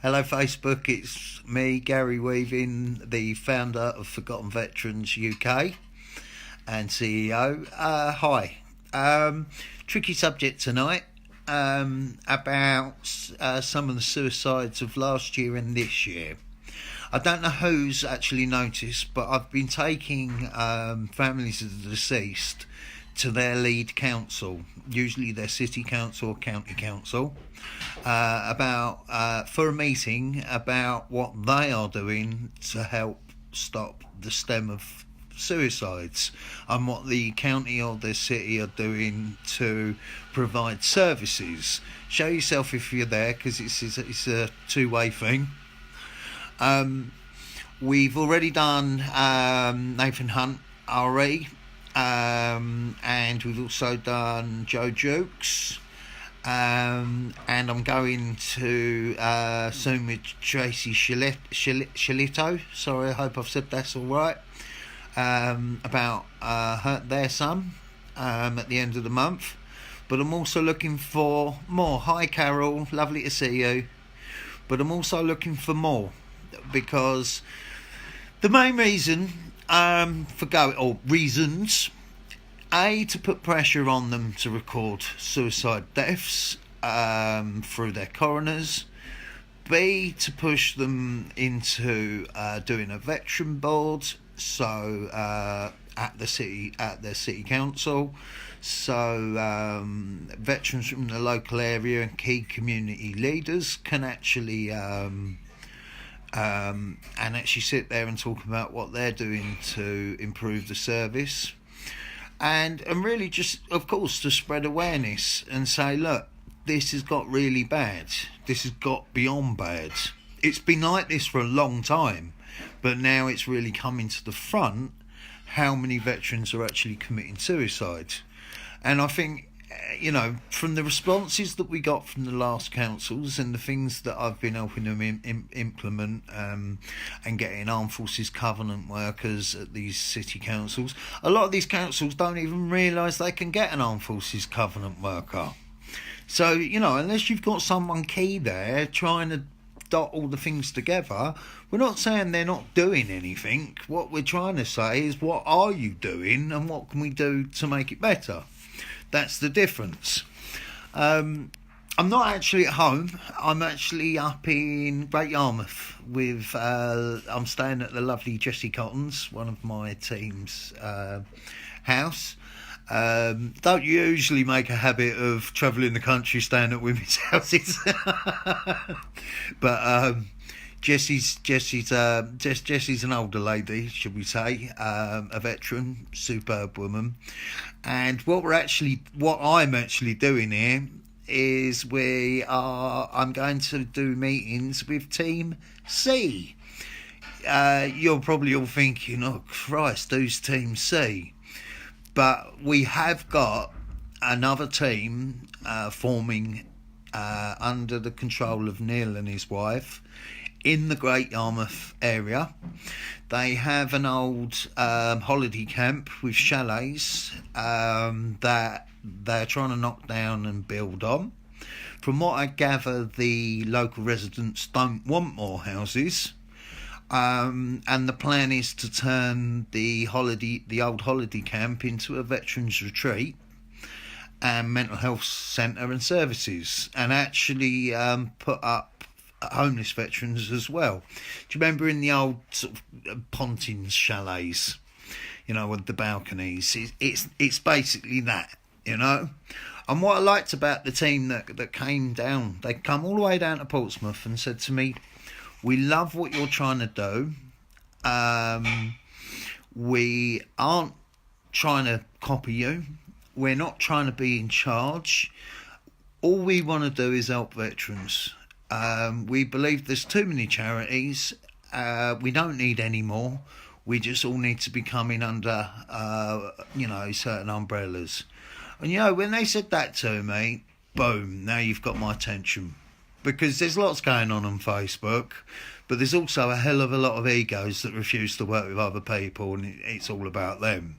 Hello, Facebook. It's me, Gary Weaving, the founder of Forgotten Veterans UK and CEO. Hi. Tricky subject tonight about some of the suicides of last year and this year. I don't know who's actually noticed, but I've been taking families of the deceased to their lead council, usually their city council or county council, for a meeting about what they are doing to help stop the stem of suicides and what the county or the city are doing to provide services. Show yourself if you're there, because it's a two-way thing. We've already done Nathan Hunt, RE, and we've also done Joe Jukes, and I'm going to soon with Tracy Shillito. Sorry, I hope I've said that's all right. About their son at the end of the month. But I'm also looking for more. Hi Carol, lovely to see you. But I'm also looking for more, because the main reason reasons, A, to put pressure on them to record suicide deaths through their coroners, B, to push them into doing a veteran board, so at their city council, so veterans from the local area and key community leaders can actually and actually sit there and talk about what they're doing to improve the service, and really just, of course, to spread awareness and say, look, this has got really bad. This has got beyond bad. It's been like this for a long time, but now it's really coming to the front how many veterans are actually committing suicide. And I think, from the responses that we got from the last councils and the things that I've been helping them implement and getting armed forces covenant workers at these city councils, a lot of these councils don't even realise they can get an armed forces covenant worker. So, unless you've got someone key there trying to dot all the things together, we're not saying they're not doing anything. What we're trying to say is, what are you doing and what can we do to make it better? That's the difference. I'm not actually at home. I'm actually up in Great Yarmouth with. I'm staying at the lovely Jessie Cotton's, one of my team's house. Don't usually make a habit of travelling the country, staying at women's houses, but Jessie's an older lady, should we say, a veteran, superb woman. And what I'm actually doing here is I'm going to do meetings with Team C. You're probably all thinking, oh Christ, who's Team C? But we have got another team forming under the control of Neil and his wife in the Great Yarmouth area. They have an old holiday camp with chalets that they're trying to knock down and build on. From what I gather, the local residents don't want more houses. And the plan is to turn the old holiday camp into a veterans retreat and mental health centre and services, and actually put up homeless veterans as well. Do you remember in the old sort of Pontins chalets, with the balconies? It's basically that, And what I liked about the team that came down, they come all the way down to Portsmouth and said to me, we love what you're trying to do. We aren't trying to copy you. We're not trying to be in charge. All we want to do is help veterans. We believe there's too many charities. We don't need any more. We just all need to be coming under, certain umbrellas. And, when they said that to me, boom, now you've got my attention. Because there's lots going on Facebook, but there's also a hell of a lot of egos that refuse to work with other people, and it's all about them.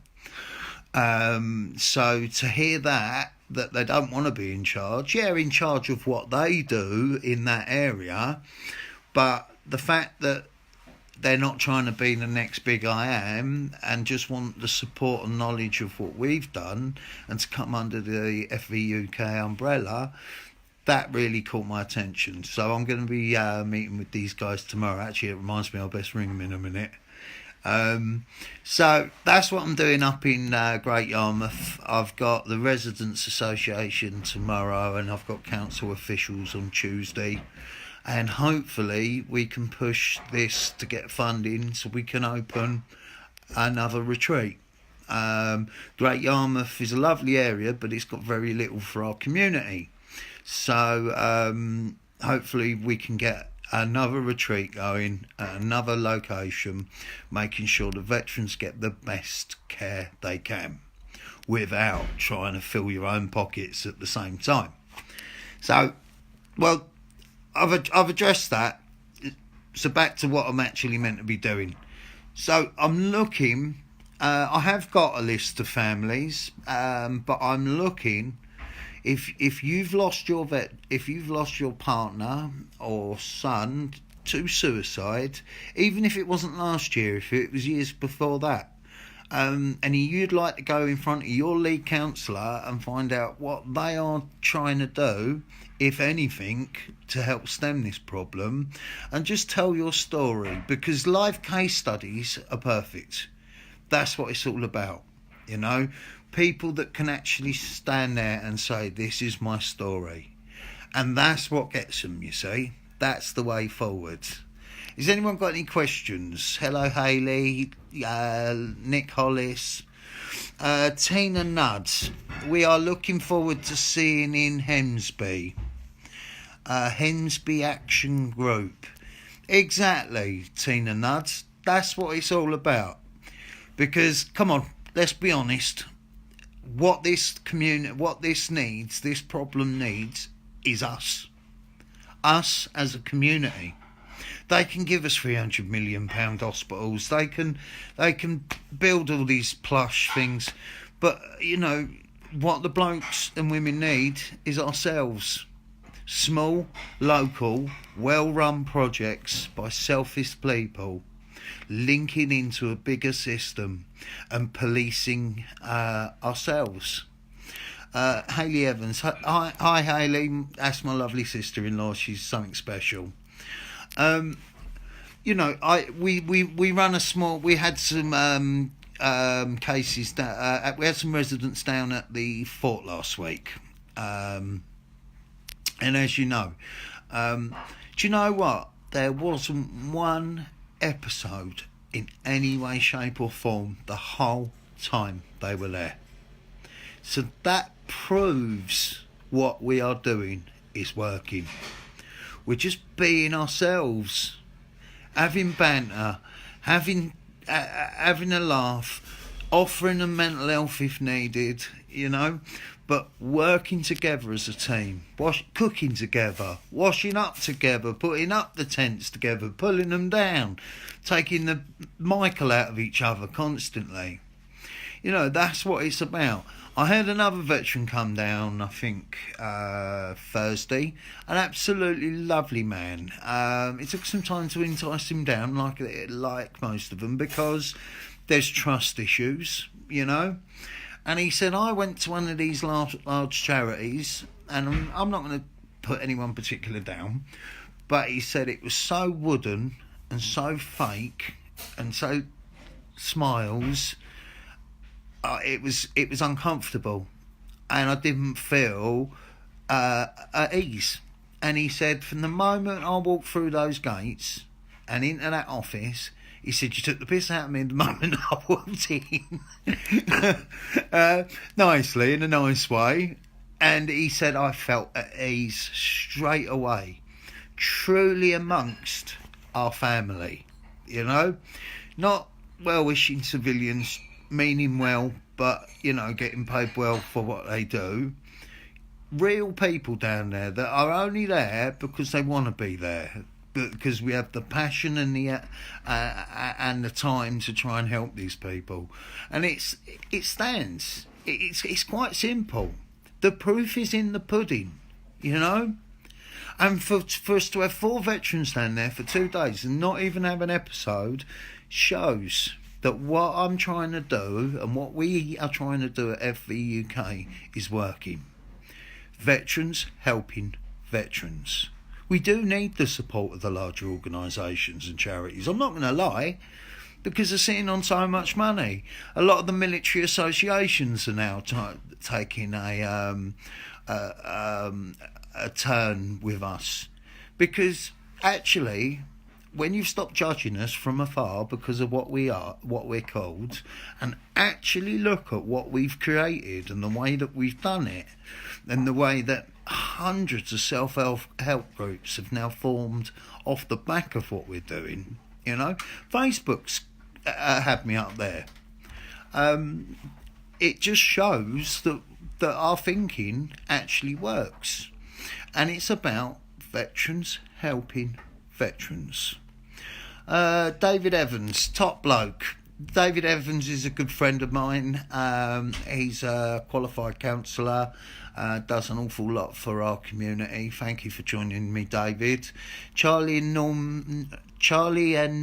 So to hear that they don't want to be in charge of what they do in that area, But the fact that they're not trying to be the next big I am and just want the support and knowledge of what we've done and to come under the FVUK umbrella, that really caught my attention. So I'm going to be meeting with these guys tomorrow. Actually, it reminds me, I'll best ring them in a minute. So that's what I'm doing up in Great Yarmouth. I've got the Residents Association tomorrow, and I've got council officials on Tuesday. And hopefully we can push this to get funding so we can open another retreat. Great Yarmouth is a lovely area, but it's got very little for our community. So hopefully we can get another retreat going at another location, making sure the veterans get the best care they can without trying to fill your own pockets at the same time. So, well, I've addressed that. So back to what I'm actually meant to be doing. So I'm looking. I have got a list of families, but I'm looking. If you've lost your partner or son to suicide, even if it wasn't last year, if it was years before that, and you'd like to go in front of your lead counsellor and find out what they are trying to do, if anything, to help stem this problem, and just tell your story, because live case studies are perfect. That's what it's all about, you know. People that can actually stand there and say, this is my story. And that's what gets them, you see. That's the way forward. Has anyone got any questions? Hello, Hayley, Nick Hollis, Tina Nudd. We are looking forward to seeing in Hemsby. Hemsby Action Group. Exactly, Tina Nudd. That's what it's all about. Because, come on, let's be honest. What this problem needs, is us. Us as a community. They can give us £300 million hospitals. They can build all these plush things, but you know what the blokes and women need is ourselves. Small, local, well-run projects by selfish people, linking into a bigger system and policing ourselves. Hayley Evans. Hi Hayley. That's my lovely sister-in-law. She's something special. You know, we run a small. We had some cases that we had some residents down at the fort last week, and as you know, do you know what? There wasn't one episode in any way, shape, or form the whole time they were there. So that proves what we are doing is working. We're just being ourselves, having banter, having a laugh, offering them mental health if needed, you know, but working together as a team, cooking together, washing up together, putting up the tents together, pulling them down, taking the Michael out of each other constantly. You know, that's what it's about. I had another veteran come down, I think, Thursday. An absolutely lovely man. It took some time to entice him down, like most of them, because there's trust issues, you know. And he said, I went to one of these large charities, and I'm not going to put anyone particular down, but he said it was so wooden and so fake and so smiles. It was uncomfortable, and I didn't feel at ease. And he said, from the moment I walked through those gates and into that office, he said, you took the piss out of me the moment I walked in. Nicely, in a nice way. And he said, I felt at ease straight away, truly amongst our family, you know, not well-wishing civilians, meaning well, but, you know, getting paid well for what they do. Real people down there that are only there because they want to be there, because we have the passion and the time to try and help these people. And it stands. It's quite simple. The proof is in the pudding, you know. And for us to have 4 veterans down there for 2 days and not even have an episode shows that what I'm trying to do and what we are trying to do at FV UK is working. Veterans helping veterans. We do need the support of the larger organisations and charities. I'm not going to lie, because they're sitting on so much money. A lot of the military associations are now taking a turn with us, because actually, when you've stopped judging us from afar because of what we are, what we're called, and actually look at what we've created and the way that we've done it, and the way that hundreds of self-help groups have now formed off the back of what we're doing. Facebook's had me up there. It just shows that our thinking actually works, and it's about veterans helping veterans. David Evans, top bloke. David Evans is a good friend of mine. He's a qualified counsellor, does an awful lot for our community. Thank you for joining me, David. Charlie and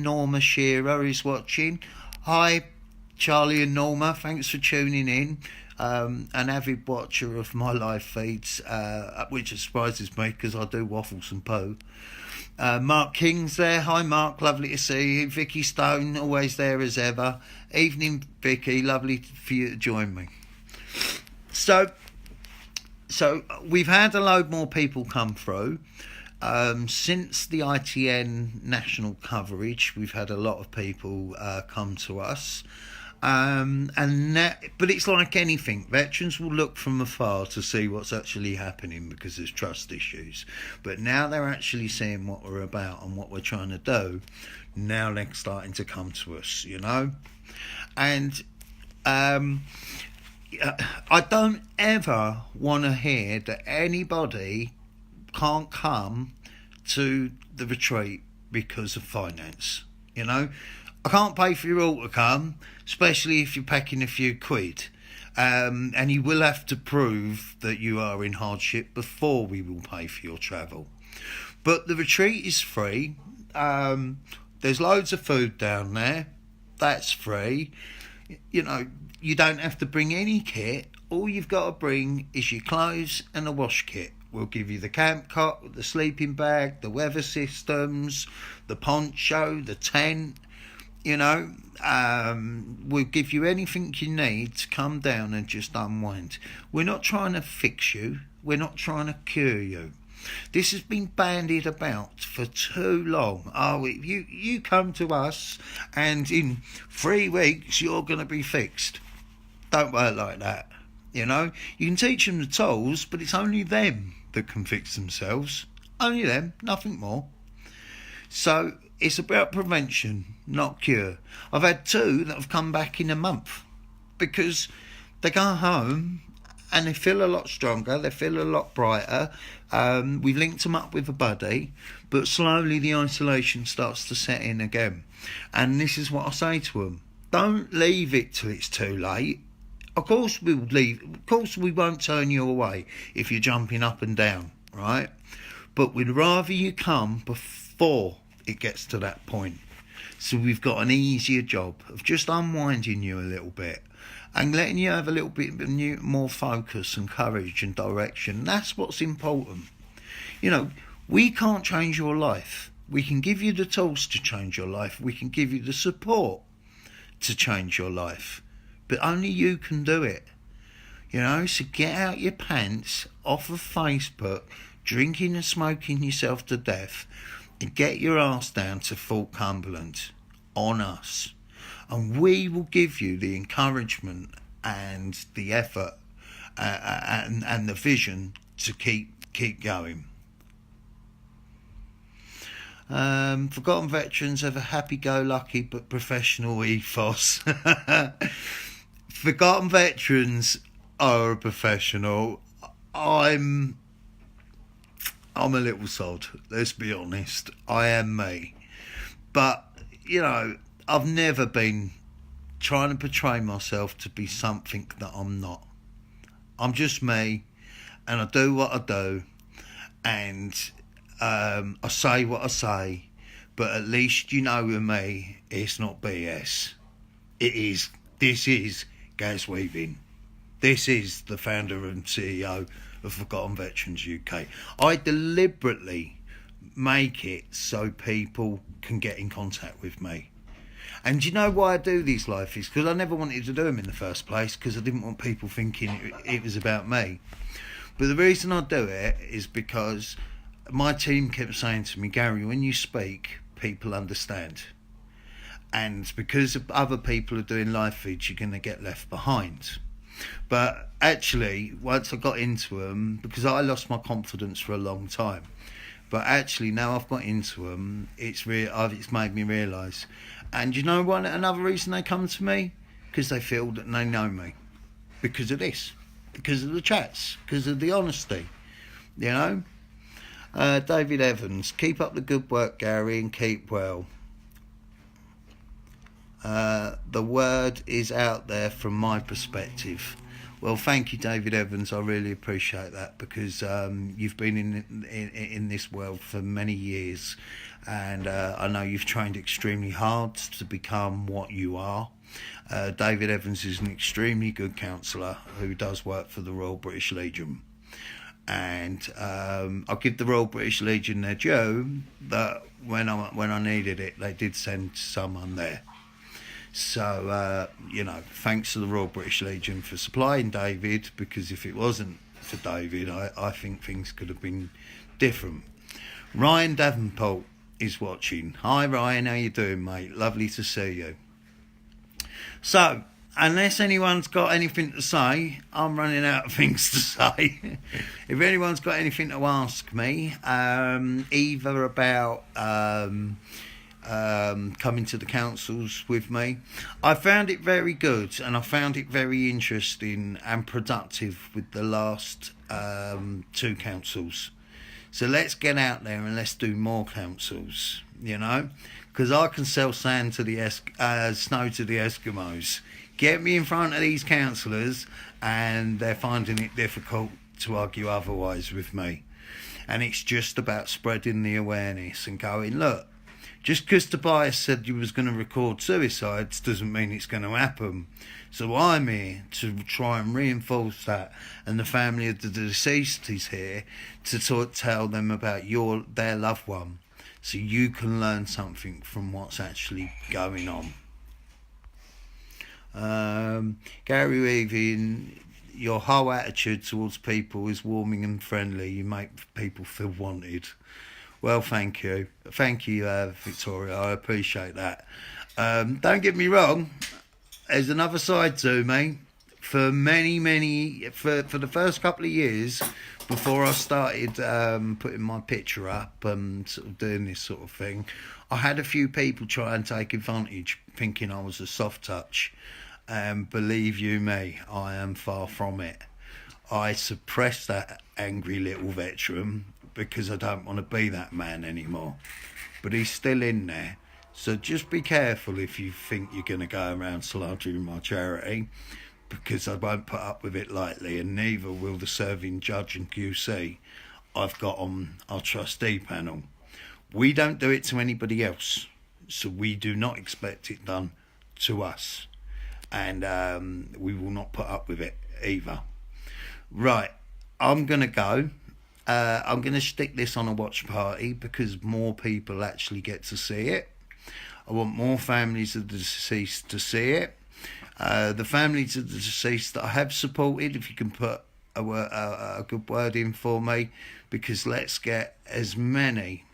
Norma Shearer is watching. Hi, Charlie and Norma. Thanks for tuning in. An avid watcher of my live feeds, which surprises me because I do waffles and poo. Mark King's there. Hi Mark, lovely to see you. Vicky Stone, always there as ever. Evening Vicky, lovely for you to join me. So we've had a load more people come through. Since the ITN national coverage, we've had a lot of people come to us. But it's like anything. Veterans will look from afar to see what's actually happening because there's trust issues. But now they're actually seeing what we're about and what we're trying to do. Now they're starting to come to us, And I don't ever want to hear that anybody can't come to the retreat because of finance, I can't pay for you all to come, especially if you're packing a few quid. And you will have to prove that you are in hardship before we will pay for your travel. But the retreat is free. There's loads of food down there. That's free. You don't have to bring any kit. All you've got to bring is your clothes and a wash kit. We'll give you the camp cot, the sleeping bag, the weather systems, the poncho, the tent. We'll give you anything you need to come down and just unwind. We're not trying to fix you. We're not trying to cure you. This has been bandied about for too long. You come to us and in 3 weeks you're going to be fixed. Don't work like that. You can teach them the tools, but it's only them that can fix themselves. Only them, nothing more. So it's about prevention, not cure. I've had 2 that have come back in a month because they go home and they feel a lot stronger, they feel a lot brighter. We've linked them up with a buddy, but slowly the isolation starts to set in again. And this is what I say to them. Don't leave it till it's too late. Of course we'll leave. Of course we won't turn you away if you're jumping up and down, right? But we'd rather you come before it gets to that point. So we've got an easier job of just unwinding you a little bit and letting you have a little bit more focus and courage and direction. That's what's important. We can't change your life. We can give you the tools to change your life. We can give you the support to change your life. But only you can do it. So get out your pants off of Facebook, drinking and smoking yourself to death, and get your ass down to Fort Cumberland on us. And we will give you the encouragement and the effort and the vision to keep going. Forgotten veterans have a happy-go-lucky but professional ethos. Forgotten veterans are a professional. I'm a little sod, let's be honest. I am me. But, I've never been trying to portray myself to be something that I'm not. I'm just me, and I do what I do, and I say what I say, but at least you know with me, it's not BS. It is. This is Gaz Weaving. This is the founder and CEO of Forgotten Veterans UK. I deliberately make it so people can get in contact with me. And you know why I do these live feeds? Because I never wanted to do them in the first place, because I didn't want people thinking it was about me. But the reason I do it is because my team kept saying to me, Gary, when you speak, people understand. And because other people are doing live feeds, you're going to get left behind. But actually, once I got into them, because I lost my confidence for a long time, but actually now I've got into them, it's made me realise. And you know what? Another reason they come to me, because they feel that they know me, because of this, because of the chats, because of the honesty, you know. David Evans, keep up the good work, Gary, and keep well. The word is out there from my perspective. Well, thank you, David Evans. I really appreciate that, because you've been in this world for many years, and I know you've trained extremely hard to become what you are. David Evans is an extremely good counsellor who does work for the Royal British Legion. And I'll give the Royal British Legion their due, that when I needed it, they did send someone there. So, thanks to the Royal British Legion for supplying David, because if it wasn't for David, I think things could have been different. Ryan Davenport is watching. Hi Ryan, how you doing, mate? Lovely to see you. So, unless anyone's got anything to say, I'm running out of things to say. If anyone's got anything to ask me, either about coming to the councils with me, I found it very good, and I found it very interesting and productive with the last 2 councils. So let's get out there and let's do more councils, you know, because I can sell sand to the snow to the Eskimos. Get me in front of these councillors and they're finding it difficult to argue otherwise with me. And it's just about spreading the awareness and going, look, just because Tobias said you was going to record suicides doesn't mean it's going to happen. So I'm here to try and reinforce that, and the family of the deceased is here to tell them about their loved one, so you can learn something from what's actually going on. Gary Weaving, your whole attitude towards people is warming and friendly. You make people feel wanted. Well, thank you, Victoria. I appreciate that. Don't get me wrong. There's another side to me. For the first couple of years before I started putting my picture up and sort of doing this sort of thing, I had a few people try and take advantage, thinking I was a soft touch. And believe you me, I am far from it. I suppressed that angry little veteran because I don't want to be that man anymore. But he's still in there. So just be careful if you think you're going to go around slandering my charity, because I won't put up with it lightly, and neither will the serving judge and QC I've got on our trustee panel. We don't do it to anybody else, so we do not expect it done to us. And we will not put up with it either. Right, I'm going to go. I'm going to stick this on a watch party because more people actually get to see it. I want more families of the deceased to see it. The families of the deceased that I have supported, if you can put a good word in for me, because let's get as many,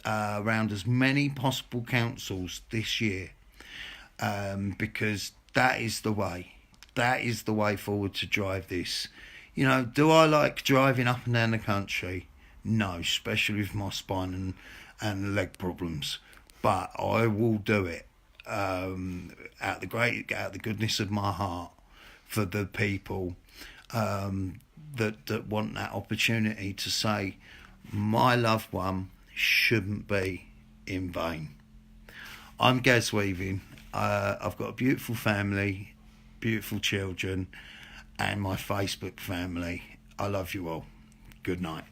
around as many possible councils this year, because that is the way. That is the way forward to drive this. You know, do I like driving up and down the country? No, especially with my spine and leg problems. But I will do it out the goodness of my heart for the people that want that opportunity to say my loved one shouldn't be in vain. I'm Gaz Weaving. I've got a beautiful family, beautiful children, and my Facebook family. I love you all. Good night.